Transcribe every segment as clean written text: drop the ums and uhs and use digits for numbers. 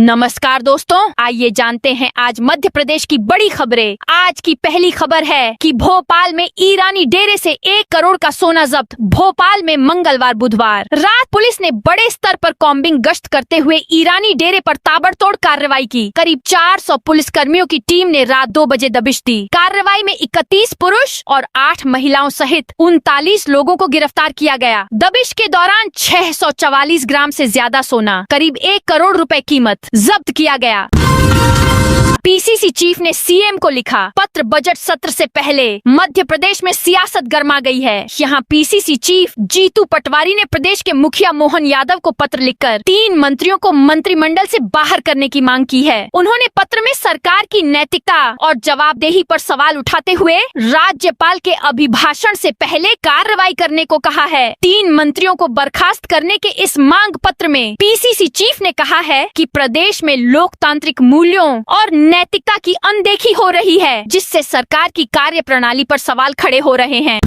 नमस्कार दोस्तों, आइए जानते हैं आज मध्य प्रदेश की बड़ी खबरें। आज की पहली खबर है कि भोपाल में ईरानी डेरे से 1 करोड़ का सोना जब्त। भोपाल में मंगलवार बुधवार रात पुलिस ने बड़े स्तर पर कॉम्बिंग गश्त करते हुए ईरानी डेरे पर ताबड़तोड़ कार्रवाई की। करीब 400 पुलिस कर्मियों की टीम ने रात 2 बजे दबिश दी। कार्रवाई में 31 पुरुष और 8 महिलाओं सहित 39 लोगों को गिरफ्तार किया गया। दबिश के दौरान 644 ग्राम से ज्यादा सोना, करीब 1 करोड़ रुपए कीमत जब्त किया गया। पीसीसी चीफ ने सीएम को लिखा पत्र। बजट सत्र से पहले मध्य प्रदेश में सियासत गर्मा गई है। यहाँ पीसीसी चीफ जीतू पटवारी ने प्रदेश के मुखिया मोहन यादव को पत्र लिखकर 3 मंत्रियों को मंत्रिमंडल से बाहर करने की मांग की है। उन्होंने पत्र में सरकार की नैतिकता और जवाबदेही पर सवाल उठाते हुए राज्यपाल के अभिभाषण से पहले कार्रवाई करने को कहा है। 3 मंत्रियों को बर्खास्त करने के इस मांग पत्र में पीसीसी चीफ ने कहा है कि प्रदेश में लोकतांत्रिक मूल्यों और नैतिकता की अनदेखी हो रही है, जिससे सरकार की कार्यप्रणाली पर सवाल खड़े हो रहे हैं।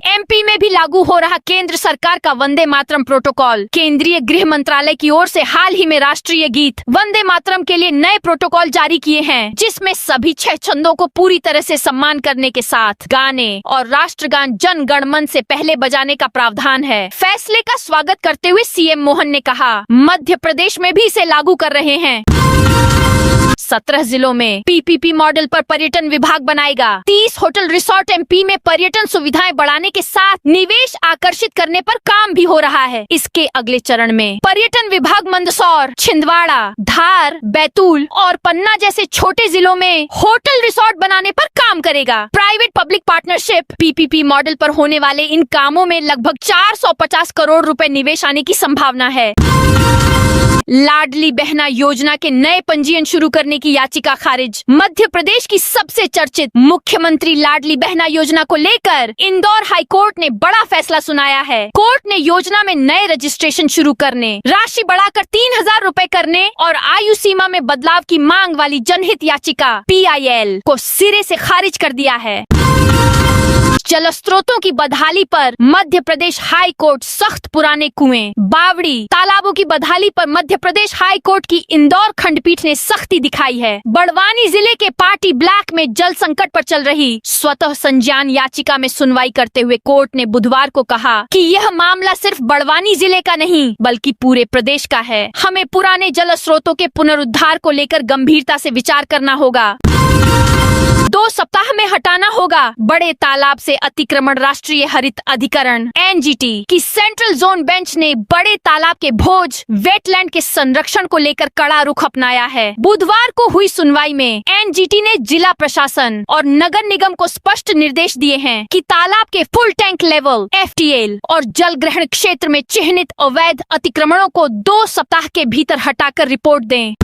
एमपी में भी लागू हो रहा केंद्र सरकार का वंदे मातरम प्रोटोकॉल। केंद्रीय गृह मंत्रालय की ओर से हाल ही में राष्ट्रीय गीत वंदे मातरम के लिए नए प्रोटोकॉल जारी किए हैं, जिसमें सभी 6 छंदों को पूरी तरह से सम्मान करने के साथ गाने और राष्ट्रगान जन गण मन से पहले बजाने का प्रावधान है। फैसले का स्वागत करते हुए सीएम मोहन ने कहा, मध्य प्रदेश में भी इसे लागू कर रहे हैं। 17 जिलों में पीपीपी मॉडल पर पर्यटन विभाग बनाएगा। 30 होटल रिसोर्ट एमपी में पर्यटन सुविधाएं बढ़ाने के साथ निवेश आकर्षित करने पर काम भी हो रहा है। इसके अगले चरण में पर्यटन विभाग मंदसौर, छिंदवाड़ा, धार, बैतूल और पन्ना जैसे छोटे जिलों में होटल रिसोर्ट बनाने पर काम करेगा। Private public partnership PPP model पर होने वाले इन कामों में लगभग 450 करोड़ रुपए निवेश आने की संभावना है। लाडली बहना योजना के नए पंजीयन शुरू करने की याचिका खारिज। मध्य प्रदेश की सबसे चर्चित मुख्यमंत्री लाडली बहना योजना को लेकर इंदौर हाई कोर्ट ने बड़ा फैसला सुनाया है। कोर्ट ने योजना में नए रजिस्ट्रेशन शुरू करने, राशि बढ़ाकर 3000 रुपए करने और आयु सीमा में बदलाव की मांग वाली जनहित याचिका PIL को सिरे से खारिज कर दिया है। जल स्रोतों की बदहाली पर मध्य प्रदेश हाई कोर्ट सख्त। पुराने कुएं, बावड़ी, तालाबों की बदहाली पर मध्य प्रदेश हाई कोर्ट की इंदौर खंडपीठ ने सख्ती दिखाई है। बड़वानी जिले के पाटी ब्लॉक में जल संकट पर चल रही स्वतः संज्ञान याचिका में सुनवाई करते हुए कोर्ट ने बुधवार को कहा कि यह मामला सिर्फ बड़वानी जिले का नहीं बल्कि पूरे प्रदेश का है। हमें पुराने जल स्रोतों के पुनरुद्धार को लेकर गंभीरता से विचार करना होगा। 2 सप्ताह में हटाना होगा बड़े तालाब से अतिक्रमण। राष्ट्रीय हरित अधिकरण NGT की सेंट्रल जोन बेंच ने बड़े तालाब के भोज वेटलैंड के संरक्षण को लेकर कड़ा रुख अपनाया है। बुधवार को हुई सुनवाई में NGT ने जिला प्रशासन और नगर निगम को स्पष्ट निर्देश दिए हैं कि तालाब के फुल टैंक लेवल FTL और जल ग्रहण क्षेत्र में चिन्हित अवैध अतिक्रमणों को 2 सप्ताह के भीतर हटाकर रिपोर्ट दें।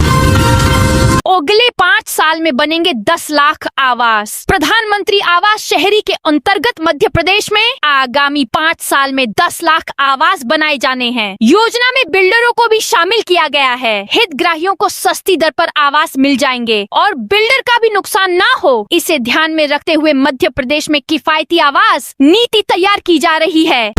अगले 5 साल में बनेंगे 10 लाख आवास। प्रधानमंत्री आवास शहरी के अंतर्गत मध्य प्रदेश में आगामी 5 साल में 10 लाख आवास बनाए जाने हैं। योजना में बिल्डरों को भी शामिल किया गया है। हितग्राहियों को सस्ती दर पर आवास मिल जाएंगे और बिल्डर का भी नुकसान ना हो, इसे ध्यान में रखते हुए मध्य प्रदेश में किफायती आवास नीति तैयार की जा रही है।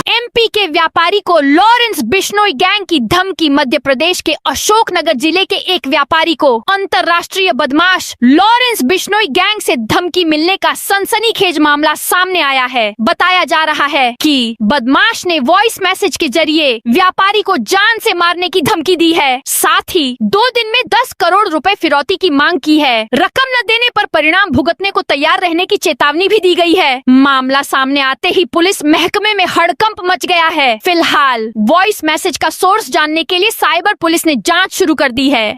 एमपी के व्यापारी को लॉरेंस बिश्नोई गैंग की धमकी। मध्य प्रदेश के अशोकनगर जिले के एक व्यापारी को अंतर्राष्ट्रीय बदमाश लॉरेंस बिश्नोई गैंग से धमकी मिलने का सनसनीखेज मामला सामने आया है। बताया जा रहा है कि बदमाश ने वॉइस मैसेज के जरिए व्यापारी को जान से मारने की धमकी दी है। साथ ही 2 दिन में 10 करोड़ रुपए फिरौती की मांग की है। रकम न देने पर परिणाम भुगतने को तैयार रहने की चेतावनी भी दी गई है। मामला सामने आते ही पुलिस महकमे में हड़कंप मच गया है। फिलहाल वॉइस मैसेज का सोर्स जानने के लिए साइबर पुलिस ने जांच शुरू कर दी है।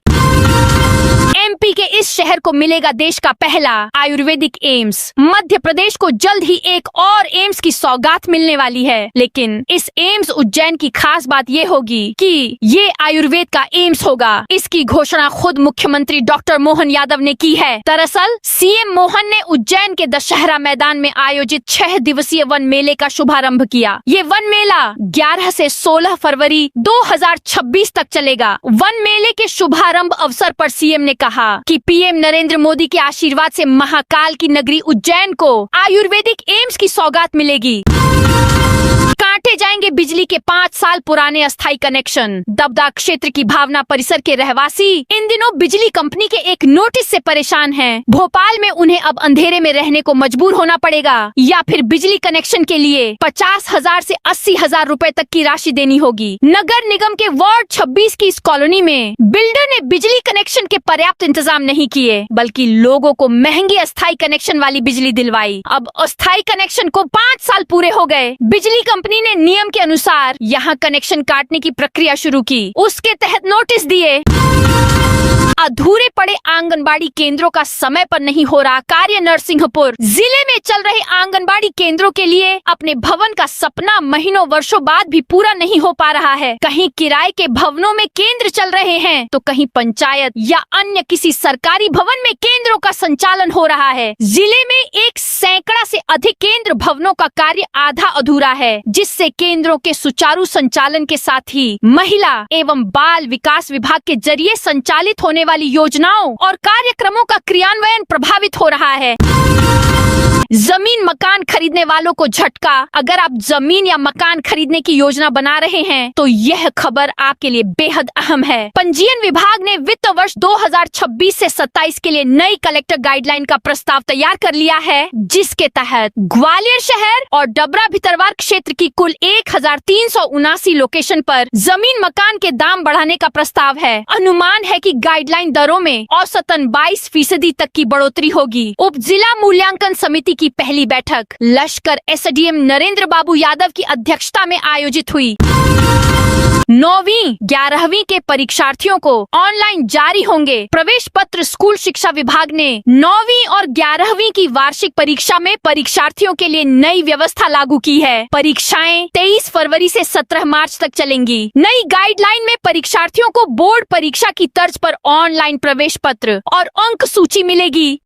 एमपी के इस शहर को मिलेगा देश का पहला आयुर्वेदिक एम्स। मध्य प्रदेश को जल्द ही एक और एम्स की सौगात मिलने वाली है, लेकिन इस एम्स उज्जैन की खास बात ये होगी कि ये आयुर्वेद का एम्स होगा। इसकी घोषणा खुद मुख्यमंत्री डॉक्टर मोहन यादव ने की है। दरअसल सीएम मोहन ने उज्जैन के दशहरा मैदान में आयोजित 6 दिवसीय वन मेले का शुभारंभ किया। ये वन मेला 11 से 16 फरवरी 2026 तक चलेगा। वन मेले के शुभारंभ अवसर पर सीएम ने कहा कि पीएम नरेंद्र मोदी के आशीर्वाद से महाकाल की नगरी उज्जैन को आयुर्वेदिक एम्स की सौगात मिलेगी। काटे जाएंगे बिजली के 5 साल पुराने अस्थायी कनेक्शन। दबदा क्षेत्र की भावना परिसर के रहवासी इन दिनों बिजली कंपनी के एक नोटिस से परेशान हैं। भोपाल में उन्हें अब अंधेरे में रहने को मजबूर होना पड़ेगा या फिर बिजली कनेक्शन के लिए 50,000 से 80,000 रुपए तक की राशि देनी होगी। नगर निगम के वार्ड 26 की इस कॉलोनी में बिल्डर ने बिजली कनेक्शन के पर्याप्त इंतजाम नहीं किए, बल्कि लोगों को महंगी अस्थायी कनेक्शन वाली बिजली दिलवाई। अब अस्थायी कनेक्शन को 5 साल पूरे हो गए। बिजली कंपनी ने नियम के अनुसार यहाँ कनेक्शन काटने की प्रक्रिया शुरू की। उसके तहत नोटिस दिए। अधूरे पड़े आंगनबाड़ी केंद्रों का समय पर नहीं हो रहा कार्य। नरसिंहपुर जिले में चल रहे आंगनबाड़ी केंद्रों के लिए अपने भवन का सपना महीनों वर्षों बाद भी पूरा नहीं हो पा रहा है। कहीं किराए के भवनों में केंद्र चल रहे हैं तो कहीं पंचायत या अन्य किसी सरकारी भवन में केंद्रों का संचालन हो रहा है। जिले में 100 से अधिक केंद्र भवनों का कार्य आधा अधूरा है, जिससे केंद्रों के सुचारू संचालन के साथ ही महिला एवं बाल विकास विभाग के जरिए संचालित होने वाली योजनाओं और कार्यक्रमों का क्रियान्वयन प्रभावित हो रहा है। जमीन मकान खरीदने वालों को झटका। अगर आप जमीन या मकान खरीदने की योजना बना रहे हैं तो यह खबर आपके लिए बेहद अहम है। पंजीयन विभाग ने वित्त वर्ष 2026 से 27 के लिए नई कलेक्टर गाइडलाइन का प्रस्ताव तैयार कर लिया है, जिसके तहत ग्वालियर शहर और डबरा भितरवार क्षेत्र की कुल 1379 लोकेशन पर जमीन मकान के दाम बढ़ाने का प्रस्ताव है। अनुमान है कि गाइडलाइन दरों में औसतन 22% तक की बढ़ोतरी होगी। उप जिला मूल्यांकन समिति की पहली बैठक लश्कर एसडीएम नरेंद्र बाबू यादव की अध्यक्षता में आयोजित हुई। 9वीं 11वीं के परीक्षार्थियों को ऑनलाइन जारी होंगे प्रवेश पत्र। स्कूल शिक्षा विभाग ने 9वीं और 11वीं की वार्षिक परीक्षा में परीक्षार्थियों के लिए नई व्यवस्था लागू की है। परीक्षाएं 23 फरवरी से 17 मार्च तक चलेंगी। नई गाइडलाइन में परीक्षार्थियों को बोर्ड परीक्षा की तर्ज पर ऑनलाइन प्रवेश पत्र और अंक सूची मिलेगी।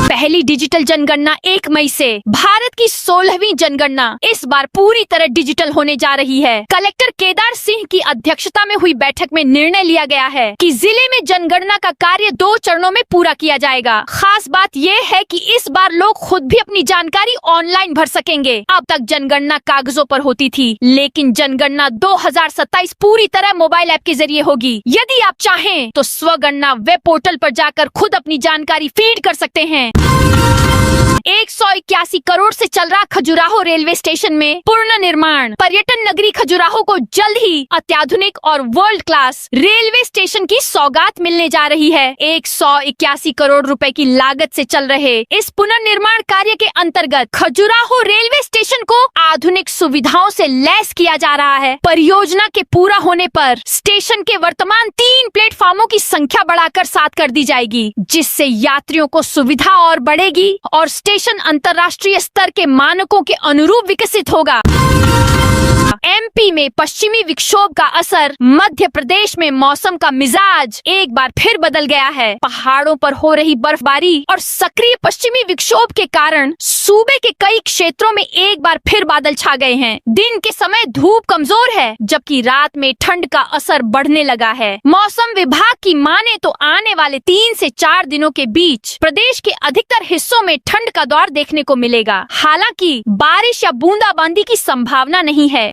पहली डिजिटल जनगणना 1 मई से। भारत की 16वीं जनगणना इस बार पूरी तरह डिजिटल होने जा रही है। कलेक्टर केदार सिंह की अध्यक्षता में हुई बैठक में निर्णय लिया गया है कि जिले में जनगणना का कार्य 2 चरणों में पूरा किया जाएगा। खास बात यह है कि इस बार लोग खुद भी अपनी जानकारी ऑनलाइन भर सकेंगे। अब तक जनगणना कागजों पर होती थी, लेकिन जनगणना 2027 पूरी तरह मोबाइल ऐप के जरिए होगी। यदि आप चाहें तो स्वगणना वेब पोर्टल पर जाकर खुद अपनी जानकारी फीड कर सकते हैं। 181 करोड़ से चल रहा खजुराहो रेलवे स्टेशन में पूर्ण निर्माण। पर्यटन नगरी खजुराहो को जल्द ही अत्याधुनिक और वर्ल्ड क्लास रेलवे स्टेशन की सौगात मिलने जा रही है। 181 करोड़ रुपए की लागत से चल रहे इस पुनर्निर्माण कार्य के अंतर्गत खजुराहो रेलवे स्टेशन को आधुनिक सुविधाओं से लैस किया जा रहा है। परियोजना के पूरा होने पर स्टेशन के वर्तमान 3 प्लेटफार्मों की संख्या बढ़ाकर 7 कर दी जाएगी, जिससे यात्रियों को सुविधा और बढ़ेगी और स्टेशन अंतर्राष्ट्रीय स्तर के मानकों के अनुरूप विकसित होगा। एमपी में पश्चिमी विक्षोभ का असर। मध्य प्रदेश में मौसम का मिजाज एक बार फिर बदल गया है। पहाड़ों पर हो रही बर्फबारी और सक्रिय पश्चिमी विक्षोभ के कारण सूबे के कई क्षेत्रों में एक बार फिर बादल छा गए हैं। दिन के समय धूप कमजोर है, जबकि रात में ठंड का असर बढ़ने लगा है। मौसम विभाग की माने तो आने वाले 3 से 4 दिनों के बीच प्रदेश के अधिकतर हिस्सों में ठंड का दौर देखने को मिलेगा। हालांकि बारिश या बूंदाबांदी की संभावना नहीं है।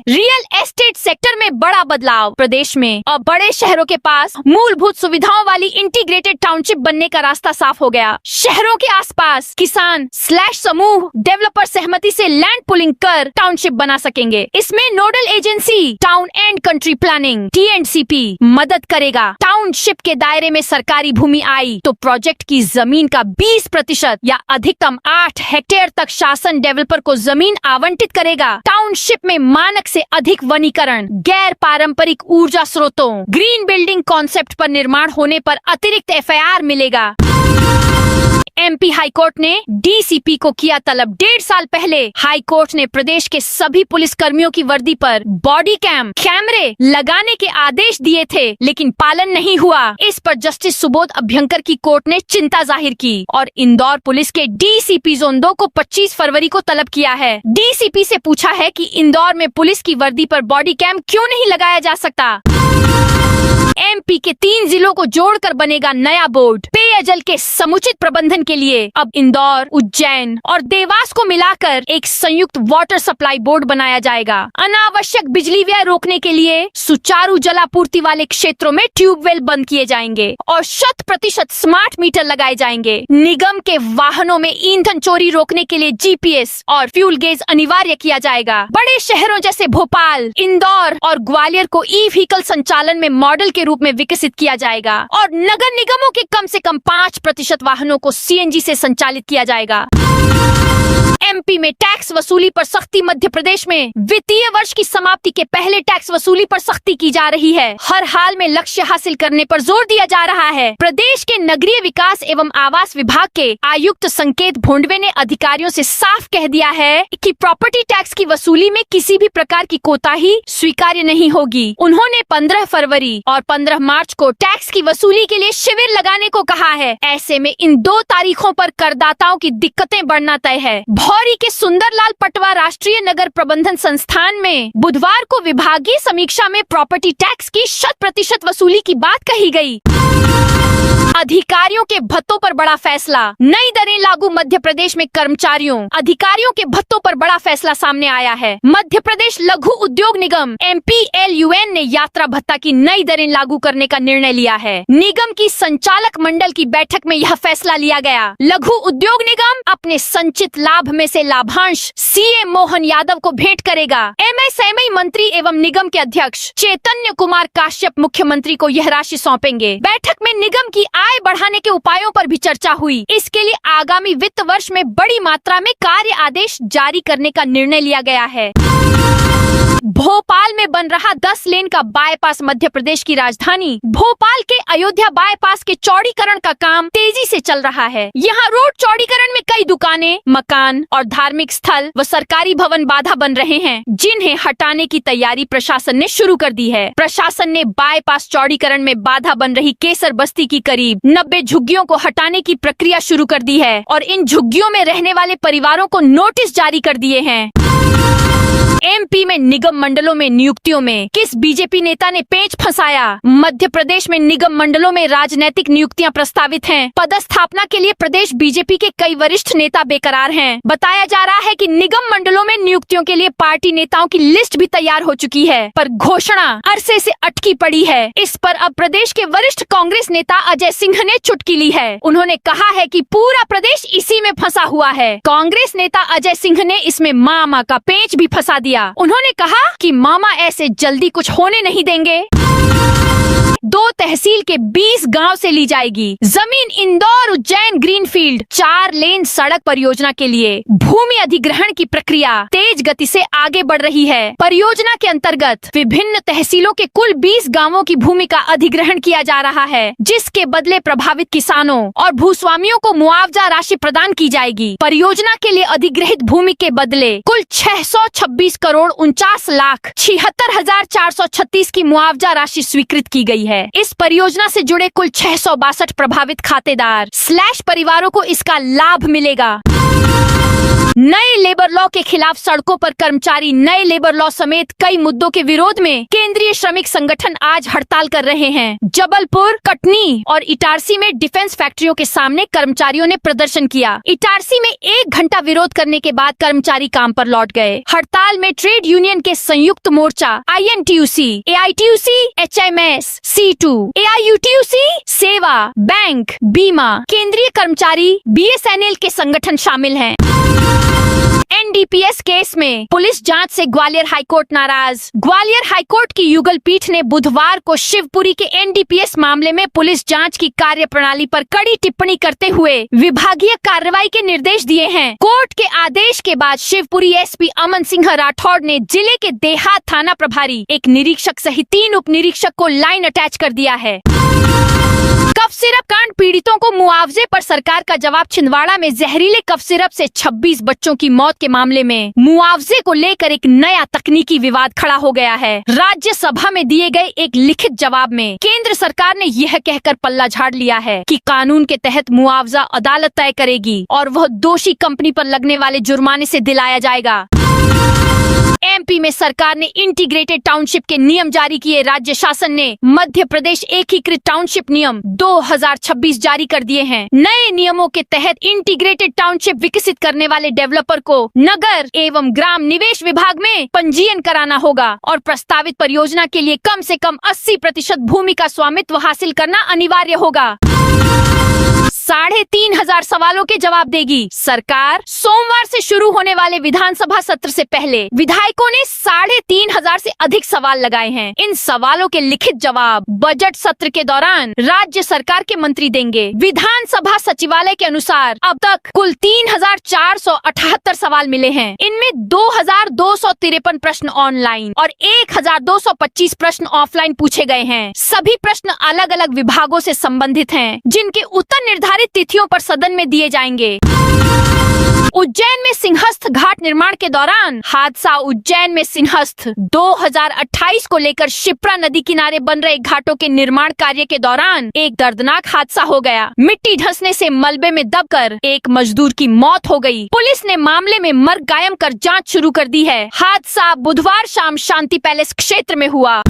रियल एस्टेट सेक्टर में बड़ा बदलाव। प्रदेश में अब बड़े शहरों के पास मूलभूत सुविधाओं वाली इंटीग्रेटेड टाउनशिप बनने का रास्ता साफ हो गया। शहरों के आसपास किसान / समूह डेवलपर सहमति से लैंड पुलिंग कर टाउनशिप बना सकेंगे। इसमें nodal agency town and country planning TNCP मदद करेगा। टाउनशिप के दायरे में सरकारी भूमि आई तो प्रोजेक्ट की जमीन का 20% या अधिकतम 8 हेक्टेयर तक शासन डेवलपर को जमीन आवंटित करेगा। टाउनशिप में मानक से अधिक वनीकरण, गैर पारंपरिक ऊर्जा स्रोतों, ग्रीन बिल्डिंग कॉन्सेप्ट पर निर्माण होने पर अतिरिक्त FIR मिलेगा। MP हाईकोर्ट ने DCP को किया तलब। 1.5 साल पहले हाईकोर्ट ने प्रदेश के सभी पुलिस कर्मियों की वर्दी पर बॉडी कैमरे लगाने के आदेश दिए थे, लेकिन पालन नहीं हुआ। इस पर जस्टिस सुबोध अभ्यंकर की कोर्ट ने चिंता जाहिर की और इंदौर पुलिस के DCP जोन 2 को 25 फरवरी को तलब किया है। DCP से पूछा है कि इंदौर में पुलिस की वर्दी पर बॉडी कैम क्यों नहीं लगाया जा सकता। एमपी के 3 जिलों को जोड़कर बनेगा नया बोर्ड। पेयजल के समुचित प्रबंधन के लिए अब इंदौर, उज्जैन और देवास को मिलाकर एक संयुक्त वाटर सप्लाई बोर्ड बनाया जाएगा। अनावश्यक बिजली व्यय रोकने के लिए सुचारू जलापूर्ति वाले क्षेत्रों में ट्यूबवेल बंद किए जाएंगे और 100% स्मार्ट मीटर लगाए जाएंगे। निगम के वाहनों में ईंधन चोरी रोकने के लिए जीपीएस और फ्यूल गेज अनिवार्य किया जाएगा। बड़े शहरों जैसे भोपाल, इंदौर और ग्वालियर को ई व्हीकल संचालन में मॉडल के रूप में विकसित किया जाएगा और नगर निगमों के कम से कम 5% वाहनों को सीएनजी से संचालित किया जाएगा। एमपी में टैक्स वसूली पर सख्ती। मध्य प्रदेश में वित्तीय वर्ष की समाप्ति के पहले टैक्स वसूली पर सख्ती की जा रही है। हर हाल में लक्ष्य हासिल करने पर जोर दिया जा रहा है। प्रदेश के नगरीय विकास एवं आवास विभाग के आयुक्त संकेत भोंडवे ने अधिकारियों से साफ कह दिया है कि प्रॉपर्टी टैक्स की वसूली में किसी भी प्रकार की कोताही स्वीकार्य नहीं होगी। उन्होंने 15 फरवरी और 15 मार्च को टैक्स की वसूली के लिए शिविर लगाने को कहा है। ऐसे में इन 2 तारीखों पर करदाताओं की दिक्कतें बढ़ना तय है। भौरी के सुंदरलाल पटवा राष्ट्रीय नगर प्रबंधन संस्थान में बुधवार को विभागीय समीक्षा में प्रॉपर्टी टैक्स की 100% वसूली की बात कही गई। अधिकारियों के भत्तों पर बड़ा फैसला। नई दरें लागू। मध्य प्रदेश में कर्मचारियों, अधिकारियों के भत्तों पर बड़ा फैसला सामने आया है। मध्य प्रदेश लघु उद्योग निगम MPLUN ने यात्रा भत्ता की नई दरें लागू करने का निर्णय लिया है। निगम की संचालक मंडल की बैठक में यह फैसला लिया गया। लघु उद्योग निगम अपने संचित लाभ में से लाभांश CA मोहन यादव को भेंट करेगा। MSME मंत्री एवं निगम के अध्यक्ष चैतन्य कुमार काश्यप मुख्यमंत्री को यह राशि सौंपेंगे। बैठक में निगम की आय बढ़ाने के उपायों पर भी चर्चा हुई। इसके लिए आगामी वित्त वर्ष में बड़ी मात्रा में कार्य आदेश जारी करने का निर्णय लिया गया है। भोपाल में बन रहा 10 लेन का बाईपास। मध्य प्रदेश की राजधानी भोपाल के अयोध्या बाईपास के चौड़ीकरण का काम तेजी से चल रहा है। यहाँ रोड चौड़ीकरण में कई दुकानें, मकान और धार्मिक स्थल व सरकारी भवन बाधा बन रहे हैं, जिन्हें हटाने की तैयारी प्रशासन ने शुरू कर दी है। प्रशासन ने बाईपास चौड़ीकरण में बाधा बन रही केसर बस्ती की करीब 90 झुग्गियों को हटाने की प्रक्रिया शुरू कर दी है और इन झुग्गियों में रहने वाले परिवारों को नोटिस जारी कर दिए हैं। एमपी में निगम मंडलों में नियुक्तियों में किस बीजेपी नेता ने पेंच फंसाया? मध्य प्रदेश में निगम मंडलों में राजनीतिक नियुक्तियां प्रस्तावित हैं। पदस्थापना के लिए प्रदेश बीजेपी के कई वरिष्ठ नेता बेकरार हैं। बताया जा रहा है कि निगम मंडलों में नियुक्तियों के लिए पार्टी नेताओं की लिस्ट भी तैयार हो चुकी है, पर घोषणा अरसे से अटकी पड़ी है। इस पर अब प्रदेश के वरिष्ठ कांग्रेस नेता अजय सिंह ने चुटकी ली है। उन्होंने कहा है कि पूरा प्रदेश इसी में फंसा हुआ है। कांग्रेस नेता अजय सिंह ने इसमें मामा का पेंच भी फंसा दिया। उन्होंने कहा कि मामा ऐसे जल्दी कुछ होने नहीं देंगे। 2 तहसील के 20 गांव से ली जाएगी जमीन। इंदौर उज्जैन ग्रीनफील्ड 4 लेन सड़क परियोजना के लिए भूमि अधिग्रहण की प्रक्रिया तेज गति से आगे बढ़ रही है। परियोजना के अंतर्गत विभिन्न तहसीलों के कुल 20 गांवों की भूमि का अधिग्रहण किया जा रहा है, जिसके बदले प्रभावित किसानों और भूस्वामियों को मुआवजा राशि प्रदान की जाएगी। परियोजना के लिए अधिग्रहित भूमि के बदले कुल 626 करोड़ 49 लाख 76,436 की मुआवजा राशि स्वीकृत की गई है। इस परियोजना से जुड़े कुल 662 प्रभावित खातेदार / परिवारों को इसका लाभ मिलेगा। नए लेबर लॉ के खिलाफ सड़कों पर कर्मचारी। नए लेबर लॉ समेत कई मुद्दों के विरोध में केंद्रीय श्रमिक संगठन आज हड़ताल कर रहे हैं। जबलपुर, कटनी और इटारसी में डिफेंस फैक्ट्रियों के सामने कर्मचारियों ने प्रदर्शन किया। इटारसी में 1 घंटा विरोध करने के बाद कर्मचारी काम पर लौट गए। हड़ताल में ट्रेड यूनियन के संयुक्त मोर्चा INTUC, AITUC, HMS, C2, AIUTUC, सेवा, बैंक, बीमा, केंद्रीय कर्मचारी, BSNL के संगठन शामिल हैं। NDPS केस में पुलिस जांच से ग्वालियर हाईकोर्ट नाराज। ग्वालियर हाईकोर्ट की युगल पीठ ने बुधवार को शिवपुरी के NDPS मामले में पुलिस जांच की कार्यप्रणाली पर कड़ी टिप्पणी करते हुए विभागीय कार्रवाई के निर्देश दिए हैं। कोर्ट के आदेश के बाद शिवपुरी SP अमन सिंह राठौड़ ने जिले के देहात थाना प्रभारी, एक निरीक्षक सहित 3 उप निरीक्षक को लाइन अटैच कर दिया है। कफ सिरप कांड पीड़ितों को मुआवजे पर सरकार का जवाब। छिंदवाड़ा में जहरीले कफ सिरप से 26 बच्चों की मौत के मामले में मुआवजे को लेकर एक नया तकनीकी विवाद खड़ा हो गया है। राज्यसभा में दिए गए एक लिखित जवाब में केंद्र सरकार ने यह कहकर पल्ला झाड़ लिया है कि कानून के तहत मुआवजा अदालत तय करेगी और वह दोषी कंपनी पर लगने वाले जुर्माने से दिलाया जाएगा। एमपी में सरकार ने इंटीग्रेटेड टाउनशिप के नियम जारी किए। राज्य शासन ने मध्य प्रदेश एकीकृत टाउनशिप नियम 2026 जारी कर दिए हैं। नए नियमों के तहत इंटीग्रेटेड टाउनशिप विकसित करने वाले डेवलपर को नगर एवं ग्राम निवेश विभाग में पंजीयन कराना होगा और प्रस्तावित परियोजना के लिए कम से कम 80% भूमि का स्वामित्व हासिल करना अनिवार्य होगा। 3,500 सवालों के जवाब देगी सरकार। सोमवार से शुरू होने वाले विधानसभा सत्र से पहले विधायकों ने 3,500 से अधिक सवाल लगाए हैं। इन सवालों के लिखित जवाब बजट सत्र के दौरान राज्य सरकार के मंत्री देंगे। विधानसभा सचिवालय के अनुसार अब तक कुल 3,478 सवाल मिले हैं। इनमें 2,253 प्रश्न ऑनलाइन और 1,225 प्रश्न ऑफलाइन पूछे गए हैं। सभी प्रश्न अलग अलग विभागों से संबंधित हैं, जिनके उत्तर निर्धारित तिथियों पर सदन में दिए जाएंगे। उज्जैन में सिंहस्थ घाट निर्माण के दौरान हादसा। उज्जैन में सिंहस्थ 2028 को लेकर शिप्रा नदी किनारे बन रहे घाटों के निर्माण कार्य के दौरान एक दर्दनाक हादसा हो गया। मिट्टी धंसने से मलबे में दबकर एक मजदूर की मौत हो गई। पुलिस ने मामले में मर्ग कायम कर जांच शुरू कर दी है। हादसा बुधवार शाम शांति पैलेस क्षेत्र में हुआ।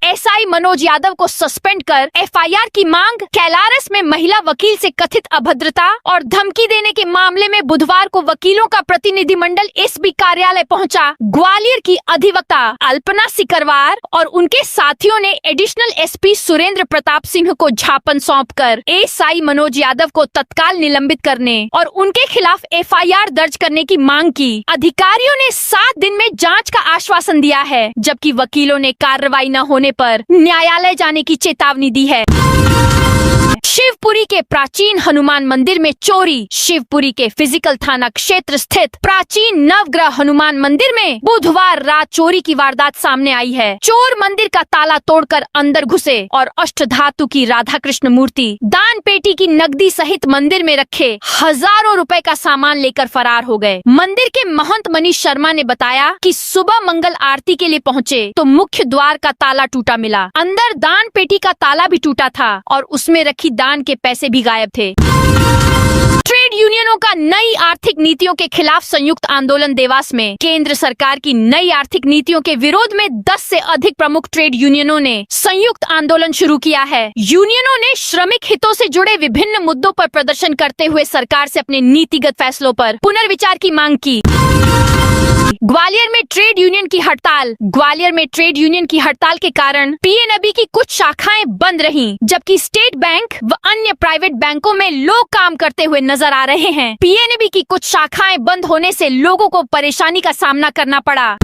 एसआई मनोज यादव को सस्पेंड कर एफआईआर की मांग। कैलारस में महिला वकील से कथित अभद्रता और धमकी देने के मामले में बुधवार को वकीलों का प्रतिनिधिमंडल एसपी कार्यालय पहुंचा। ग्वालियर की अधिवक्ता अल्पना सिकरवार और उनके साथियों ने एडिशनल एसपी सुरेंद्र प्रताप सिंह को ज्ञापन सौंपकर एसआई मनोज यादव को तत्काल निलंबित करने और उनके खिलाफ एफआईआर दर्ज करने की मांग की। अधिकारियों ने 7 दिन में जांच का आश्वासन दिया है, जबकि वकीलों ने कार्रवाई न होने पर न्यायालय जाने की चेतावनी दी है। शिवपुरी के प्राचीन हनुमान मंदिर में चोरी। शिवपुरी के फिजिकल थाना क्षेत्र स्थित प्राचीन नवग्रह हनुमान मंदिर में बुधवार रात चोरी की वारदात सामने आई है। चोर मंदिर का ताला तोड़कर अंदर घुसे और अष्टधातु की राधा कृष्ण मूर्ति, दान पेटी की नकदी सहित मंदिर में रखे हजारों रुपए का सामान लेकर फरार हो गए। मंदिर के महंत मनीष शर्मा ने बताया कि सुबह मंगल आरती के लिए पहुँचे तो मुख्य द्वार का ताला टूटा मिला। अंदर दान पेटी का ताला भी टूटा था और उसमें रखी दान के पैसे भी गायब थे। ट्रेड यूनियनों का नई आर्थिक नीतियों के खिलाफ संयुक्त आंदोलन देवास में। केंद्र सरकार की नई आर्थिक नीतियों के विरोध में 10 से अधिक प्रमुख ट्रेड यूनियनों ने संयुक्त आंदोलन शुरू किया है। यूनियनों ने श्रमिक हितों से जुड़े विभिन्न मुद्दों पर प्रदर्शन करते हुए सरकार से अपने नीतिगत फैसलों पर पुनर्विचार की मांग की। ग्वालियर में ट्रेड यूनियन की हड़ताल। ग्वालियर में ट्रेड यूनियन की हड़ताल के कारण पीएनबी की कुछ शाखाएं बंद रहीं, जबकि स्टेट बैंक व अन्य प्राइवेट बैंकों में लोग काम करते हुए नजर आ रहे हैं। पीएनबी की कुछ शाखाएं बंद होने से लोगों को परेशानी का सामना करना पड़ा।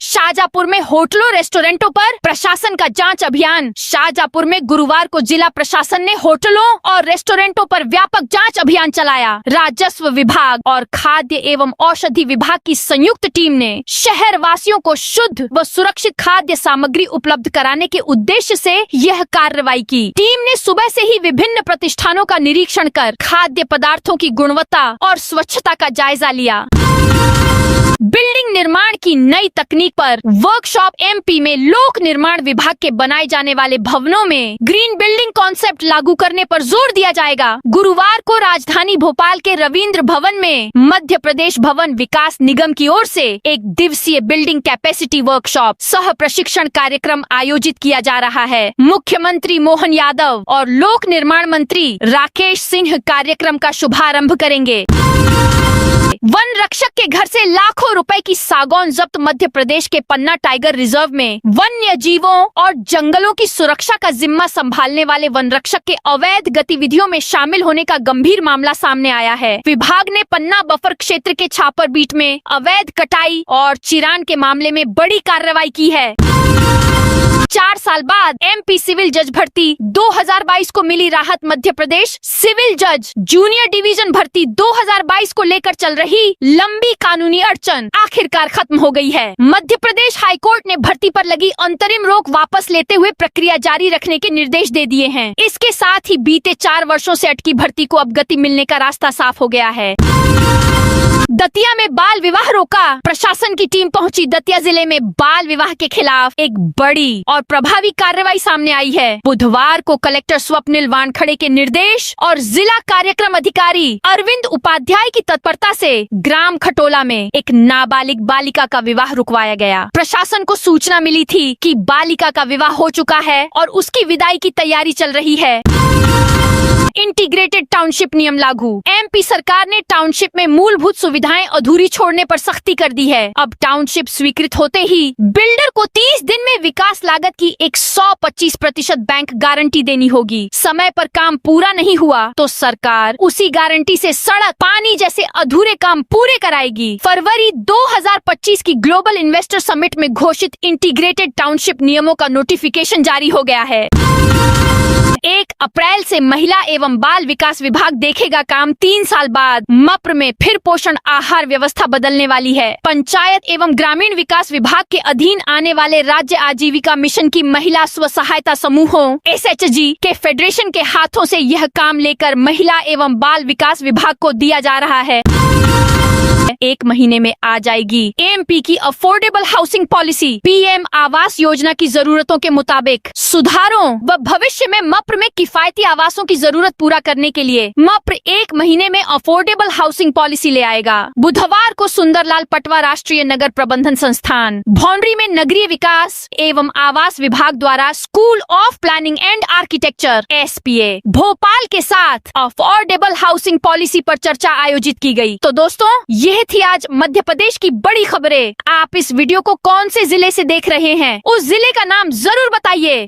शाहजहांपुर में होटलों रेस्टोरेंटों पर प्रशासन का जांच अभियान। शाहजहांपुर में गुरुवार को जिला प्रशासन ने होटलों और रेस्टोरेंटों पर व्यापक जांच अभियान चलाया। राजस्व विभाग और खाद्य एवं औषधि विभाग की संयुक्त टीम ने शहर वासियों को शुद्ध व सुरक्षित खाद्य सामग्री उपलब्ध कराने के उद्देश्य से यह कार्रवाई की। टीम ने सुबह से ही विभिन्न प्रतिष्ठानों का निरीक्षण कर खाद्य पदार्थों की गुणवत्ता और स्वच्छता का जायजा लिया। बिल्डिंग निर्माण की नई तकनीक पर वर्कशॉप। एमपी में लोक निर्माण विभाग के बनाए जाने वाले भवनों में ग्रीन बिल्डिंग कॉन्सेप्ट लागू करने पर जोर दिया जाएगा। गुरुवार को राजधानी भोपाल के रविंद्र भवन में मध्य प्रदेश भवन विकास निगम की ओर से एक दिवसीय बिल्डिंग कैपेसिटी वर्कशॉप सह प्रशिक्षण कार्यक्रम आयोजित किया जा रहा है। मुख्यमंत्री मोहन यादव और लोक निर्माण मंत्री राकेश सिंह कार्यक्रम का शुभारंभ करेंगे। वन रक्षक के घर से लाखों रुपए की सागौन जब्त। मध्य प्रदेश के पन्ना टाइगर रिजर्व में वन्य जीवों और जंगलों की सुरक्षा का जिम्मा संभालने वाले वन रक्षक के अवैध गतिविधियों में शामिल होने का गंभीर मामला सामने आया है। विभाग ने पन्ना बफर क्षेत्र के छापर बीट में अवैध कटाई और चिरान के मामले में बड़ी कार्रवाई की है। 4 साल बाद एमपी सिविल जज भर्ती 2022 को मिली राहत। मध्य प्रदेश सिविल जज जूनियर डिवीजन भर्ती 2022 को लेकर चल रही लंबी कानूनी अड़चन आखिरकार खत्म हो गई है। मध्य प्रदेश हाईकोर्ट ने भर्ती पर लगी अंतरिम रोक वापस लेते हुए प्रक्रिया जारी रखने के निर्देश दे दिए हैं। इसके साथ ही बीते 4 वर्षों से अटकी भर्ती को अब गति मिलने का रास्ता साफ हो गया है। दतिया में बाल विवाह रोका। प्रशासन की टीम पहुंची दतिया जिले में बाल विवाह के खिलाफ एक बड़ी और प्रभावी कार्रवाई सामने आई है। बुधवार को कलेक्टर स्वप्निल वानखड़े के निर्देश और जिला कार्यक्रम अधिकारी अरविंद उपाध्याय की तत्परता से ग्राम खटोला में एक नाबालिग बालिका का विवाह रुकवाया गया। प्रशासन को सूचना मिली थी कि बालिका का विवाह हो चुका है और उसकी विदाई की तैयारी चल रही है। इंटीग्रेटेड टाउनशिप नियम लागू। एमपी सरकार ने टाउनशिप में मूलभूत सुविधाएं अधूरी छोड़ने पर सख्ती कर दी है। अब टाउनशिप स्वीकृत होते ही बिल्डर को 30 दिन में विकास लागत की 125% बैंक गारंटी देनी होगी। समय पर काम पूरा नहीं हुआ तो सरकार उसी गारंटी से सड़क, पानी जैसे अधूरे काम पूरे कराएगी। फरवरी 2025 की ग्लोबल इन्वेस्टर समिट में घोषित इंटीग्रेटेड टाउनशिप नियमों का नोटिफिकेशन जारी हो गया है। 1 अप्रैल से महिला एवं बाल विकास विभाग देखेगा काम। 3 साल बाद मप्र में फिर पोषण आहार व्यवस्था बदलने वाली है। पंचायत एवं ग्रामीण विकास विभाग के अधीन आने वाले राज्य आजीविका मिशन की महिला स्व सहायता समूहों SHG के फेडरेशन के हाथों से यह काम लेकर महिला एवं बाल विकास विभाग को दिया जा रहा है। 1 महीने में आ जाएगी एमपी की affordable housing policy. PM Awas Yojana की जरूरतों के मुताबिक सुधारों व भविष्य में मप्र में किफायती आवासों की जरूरत पूरा करने के लिए मप्र 1 महीने में अफोर्डेबल हाउसिंग पॉलिसी ले आएगा। बुधवार को सुंदरलाल पटवा राष्ट्रीय नगर प्रबंधन संस्थान भौंडरी में नगरीय विकास एवं आवास विभाग द्वारा school of planning and architecture SPA Bhopal के साथ अफोर्डेबल हाउसिंग पॉलिसी पर चर्चा आयोजित की गई। तो दोस्तों, यह थी आज मध्य प्रदेश की बड़ी खबरें। आप इस वीडियो को कौन से जिले से देख रहे हैं, उस जिले का नाम जरूर बताइए।